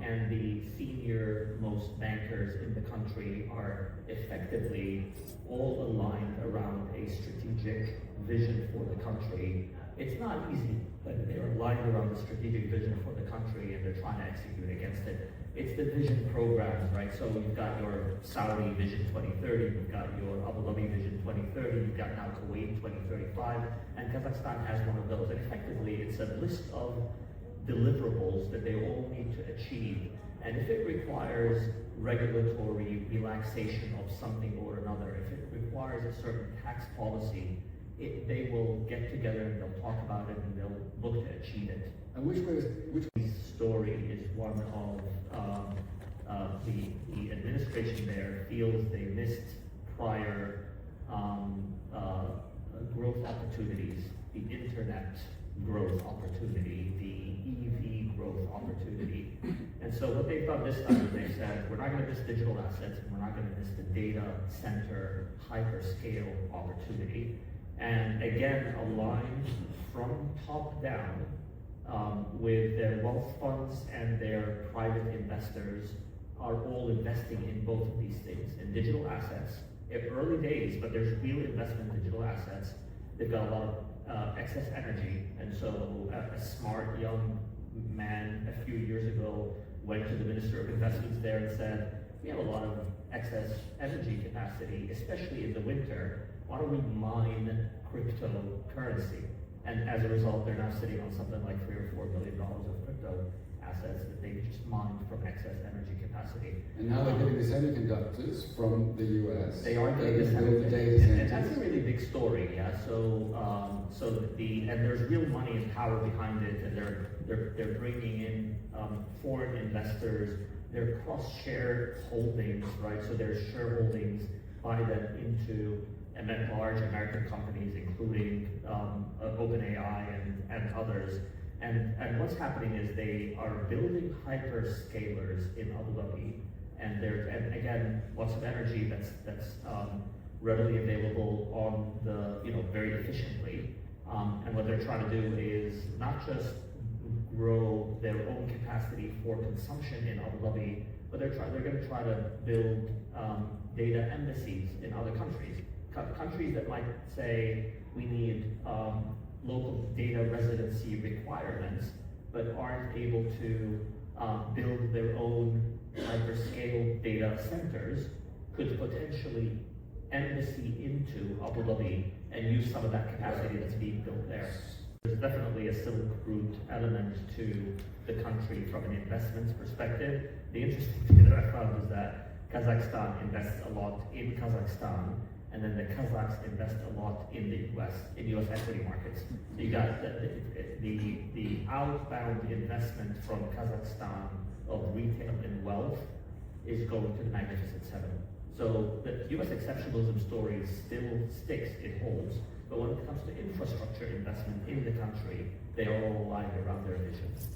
and the senior most bankers in the country are effectively all aligned around a strategic vision for the country. It's not easy, but they're aligned around the strategic vision for the country and they're trying to execute against it. It's the vision programs, right? So you've got your Saudi Vision 2030, you've got your Abu Dhabi Vision 2030, you've got now Kuwait 2035, and Kazakhstan has one of those. And effectively, it's a list of deliverables that they all need to achieve. And if it requires regulatory relaxation of something or another, if it requires a certain tax policy, they will get together and they'll talk about it and they'll look to achieve it. And which story is one of the administration there feels they missed prior growth opportunities, the internet growth opportunity, the EV growth opportunity. And so what they've done this time is they've said, we're not going to miss digital assets and we're not going to miss the data center hyperscale opportunity. And again, aligned from top down with their wealth funds and their private investors are all investing in both of these things, in digital assets. Early days, but there's real investment in digital assets. They've got a lot of excess energy, and so a smart young man a few years ago went to the Minister of Investments there and said, we have a lot of excess energy capacity, especially in the winter. Why don't we mine cryptocurrency? And as a result, they're now sitting on something like $3 or $4 billion of crypto assets that they just mined from excess energy capacity. And now they're getting the semiconductors from the US. They are getting the data centers. And that's a really big story, yeah. And there's real money and power behind it, and they're bringing in foreign investors. They're cross-share holdings, right? So there's shareholdings by them into large American companies, including OpenAI and others. And what's happening is they are building hyperscalers in Abu Dhabi, and again, lots of energy that's readily available on the very efficiently. And what they're trying to do is not just grow their own capacity for consumption in Abu Dhabi, but they're going to try to build data embassies in other countries. Countries that might say we need local data residency requirements, but aren't able to build their own hyperscale data centers, could potentially embassy into Abu Dhabi and use some of that capacity that's being built there. There's definitely a Silk Route element to the country from an investments perspective. The interesting thing that I found is that Kazakhstan invests a lot in Kazakhstan, and then the Kazakhs invest a lot in the US, in US equity markets. So you got the outbound investment from Kazakhstan of retail and wealth is going to the Magnificent Seven. So the US exceptionalism story still sticks, it holds, but when it comes to infrastructure investment in the country, they are all aligned around their visions.